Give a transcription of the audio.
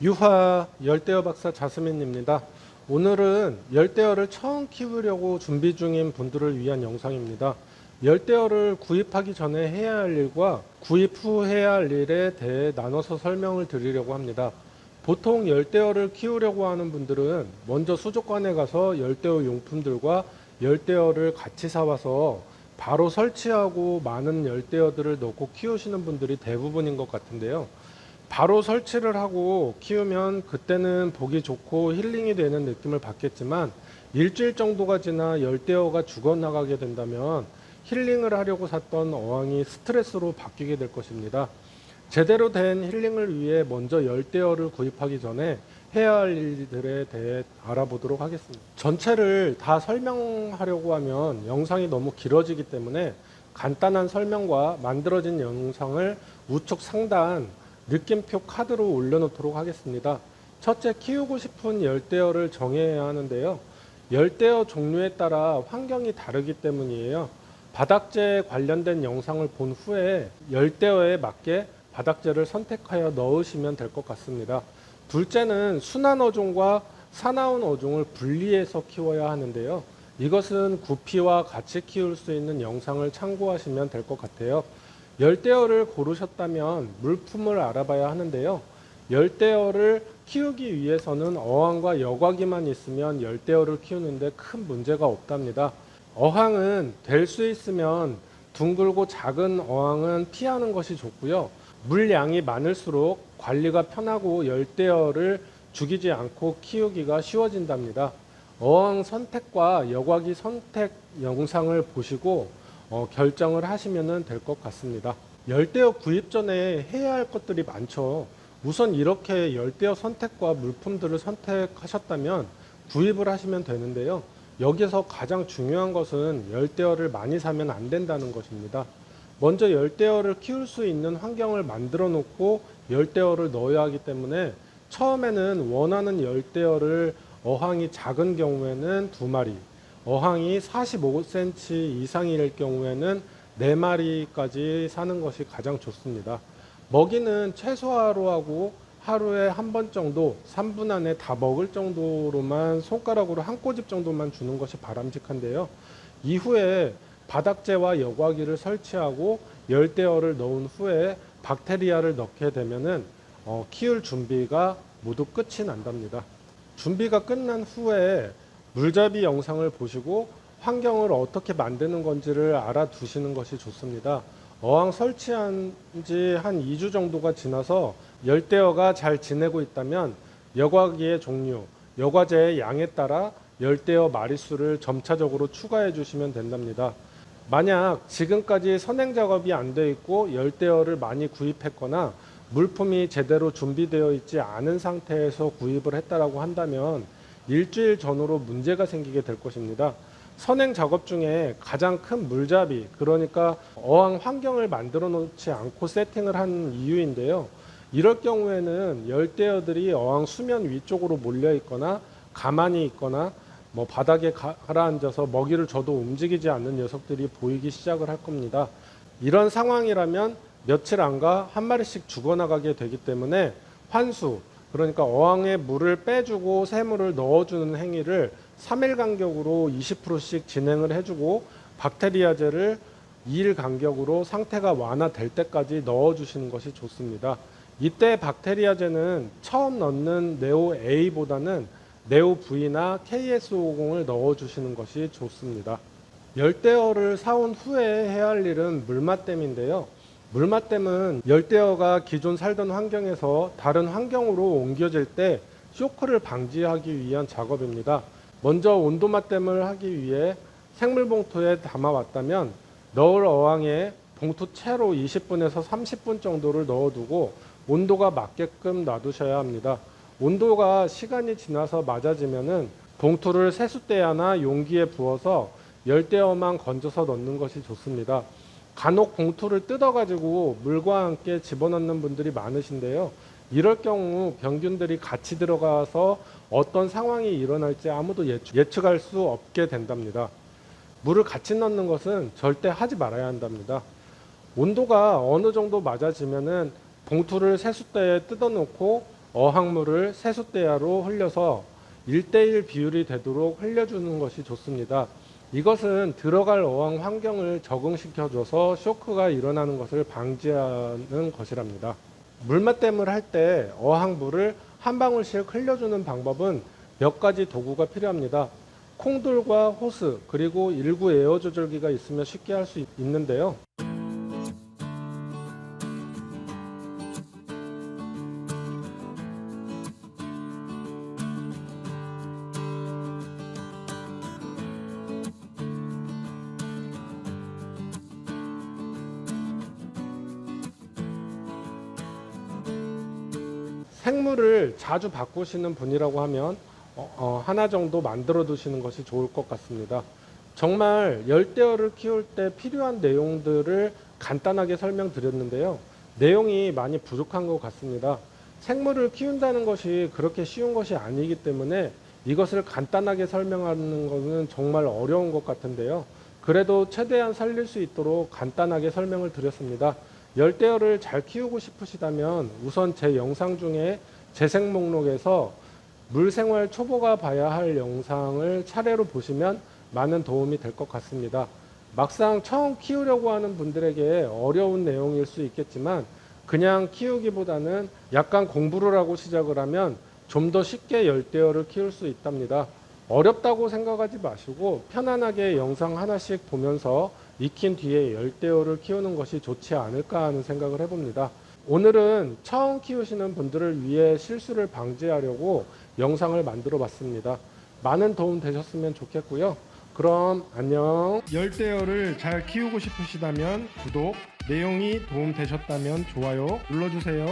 유화 열대어 박사 자스민입니다. 오늘은 열대어를 처음 키우려고 준비 중인 분들을 위한 영상입니다. 열대어를 구입하기 전에 해야 할 일과 구입 후 해야 할 일에 대해 나눠서 설명을 드리려고 합니다. 보통 열대어를 키우려고 하는 분들은 먼저 수족관에 가서 열대어 용품들과 열대어를 같이 사와서 바로 설치하고 많은 열대어들을 넣고 키우시는 분들이 대부분인 것 같은데요. 바로 설치를 하고 키우면 그때는 보기 좋고 힐링이 되는 느낌을 받겠지만 일주일 정도가 지나 열대어가 죽어나가게 된다면 힐링을 하려고 샀던 어항이 스트레스로 바뀌게 될 것입니다. 제대로 된 힐링을 위해 먼저 열대어를 구입하기 전에 해야 할 일들에 대해 알아보도록 하겠습니다. 전체를 다 설명하려고 하면 영상이 너무 길어지기 때문에 간단한 설명과 만들어진 영상을 우측 상단 느낌표 카드로 올려놓도록 하겠습니다. 첫째, 키우고 싶은 열대어를 정해야 하는데요. 열대어 종류에 따라 환경이 다르기 때문이에요. 바닥재 관련된 영상을 본 후에 열대어에 맞게 바닥재를 선택하여 넣으시면 될 것 같습니다. 둘째는 순환 어종과 사나운 어종을 분리해서 키워야 하는데요. 이것은 구피와 같이 키울 수 있는 영상을 참고하시면 될 것 같아요. 열대어를 고르셨다면 물품을 알아봐야 하는데요. 열대어를 키우기 위해서는 어항과 여과기만 있으면 열대어를 키우는데 큰 문제가 없답니다. 어항은 될 수 있으면 둥글고 작은 어항은 피하는 것이 좋고요. 물량이 많을수록 관리가 편하고 열대어를 죽이지 않고 키우기가 쉬워진답니다. 어항 선택과 여과기 선택 영상을 보시고 결정을 하시면 될 것 같습니다. 열대어 구입 전에 해야 할 것들이 많죠. 우선 이렇게 열대어 선택과 물품들을 선택하셨다면 구입을 하시면 되는데요. 여기서 가장 중요한 것은 열대어를 많이 사면 안 된다는 것입니다. 먼저 열대어를 키울 수 있는 환경을 만들어 놓고 열대어를 넣어야 하기 때문에 처음에는 원하는 열대어를 어항이 작은 경우에는 2마리, 어항이 45cm 이상일 경우에는 4마리까지 사는 것이 가장 좋습니다. 먹이는 최소화로 하고 하루에 한 번 정도 3분 안에 다 먹을 정도로만 손가락으로 한 꼬집 정도만 주는 것이 바람직한데요. 이후에 바닥재와 여과기를 설치하고 열대어를 넣은 후에 박테리아를 넣게 되면은 키울 준비가 모두 끝이 난답니다. 준비가 끝난 후에 물잡이 영상을 보시고 환경을 어떻게 만드는 건지를 알아두시는 것이 좋습니다. 어항 설치한 지 한 2주 정도가 지나서 열대어가 잘 지내고 있다면 여과기의 종류, 여과제의 양에 따라 열대어 마리수를 점차적으로 추가해 주시면 된답니다. 만약 지금까지 선행 작업이 안 돼 있고 열대어를 많이 구입했거나 물품이 제대로 준비되어 있지 않은 상태에서 구입을 했다라고 한다면 일주일 전후로 문제가 생기게 될 것입니다. 선행 작업 중에 가장 큰 물잡이, 그러니까 어항 환경을 만들어 놓지 않고 세팅을 한 이유인데요. 이럴 경우에는 열대어들이 어항 수면 위쪽으로 몰려 있거나 가만히 있거나 바닥에 가라앉아서 먹이를 줘도 움직이지 않는 녀석들이 보이기 시작을 할 겁니다. 이런 상황이라면 며칠 안가 한 마리씩 죽어나가게 되기 때문에 환수, 그러니까 어항에 물을 빼주고 새물을 넣어주는 행위를 3일 간격으로 20%씩 진행을 해주고 박테리아제를 2일 간격으로 상태가 완화될 때까지 넣어주시는 것이 좋습니다. 이때 박테리아제는 처음 넣는 네오 A보다는 네오 V나 KS50을 넣어주시는 것이 좋습니다. 열대어를 사온 후에 해야 할 일은 물맛댐인데요. 물맛댐은 열대어가 기존 살던 환경에서 다른 환경으로 옮겨질 때 쇼크를 방지하기 위한 작업입니다. 먼저 온도맛댐을 하기 위해 생물봉투에 담아왔다면 넣을 어항에 봉투 채로 20분에서 30분 정도를 넣어두고 온도가 맞게끔 놔두셔야 합니다. 온도가 시간이 지나서 맞아지면은 봉투를 세숫대야나 용기에 부어서 열대어만 건져서 넣는 것이 좋습니다. 간혹 봉투를 뜯어가지고 물과 함께 집어넣는 분들이 많으신데요. 이럴 경우 병균들이 같이 들어가서 어떤 상황이 일어날지 아무도 예측할 수 없게 된답니다. 물을 같이 넣는 것은 절대 하지 말아야 한답니다. 온도가 어느 정도 맞아지면은 봉투를 세숫대에 뜯어놓고 어항물을 세숫대야로 흘려서 1대1 비율이 되도록 흘려주는 것이 좋습니다. 이것은 들어갈 어항 환경을 적응시켜줘서 쇼크가 일어나는 것을 방지하는 것이랍니다. 물맛댐을 할 때 어항물을 한 방울씩 흘려주는 방법은 몇 가지 도구가 필요합니다. 콩돌과 호스 그리고 일구 에어 조절기가 있으면 쉽게 할 수 있는데요. 생물을 자주 바꾸시는 분이라고 하면 하나 정도 만들어 두시는 것이 좋을 것 같습니다. 정말 열대어를 키울 때 필요한 내용들을 간단하게 설명드렸는데요. 내용이 많이 부족한 것 같습니다. 생물을 키운다는 것이 그렇게 쉬운 것이 아니기 때문에 이것을 간단하게 설명하는 것은 정말 어려운 것 같은데요. 그래도 최대한 살릴 수 있도록 간단하게 설명을 드렸습니다. 열대어를 잘 키우고 싶으시다면 우선 제 영상 중에 재생 목록에서 물생활 초보가 봐야 할 영상을 차례로 보시면 많은 도움이 될 것 같습니다. 막상 처음 키우려고 하는 분들에게 어려운 내용일 수 있겠지만 그냥 키우기보다는 약간 공부를 하고 시작을 하면 좀 더 쉽게 열대어를 키울 수 있답니다. 어렵다고 생각하지 마시고 편안하게 영상 하나씩 보면서 익힌 뒤에 열대어를 키우는 것이 좋지 않을까 하는 생각을 해봅니다. 오늘은 처음 키우시는 분들을 위해 실수를 방지하려고 영상을 만들어 봤습니다. 많은 도움 되셨으면 좋겠고요. 그럼 안녕. 열대어를 잘 키우고 싶으시다면 구독, 내용이 도움 되셨다면 좋아요 눌러주세요.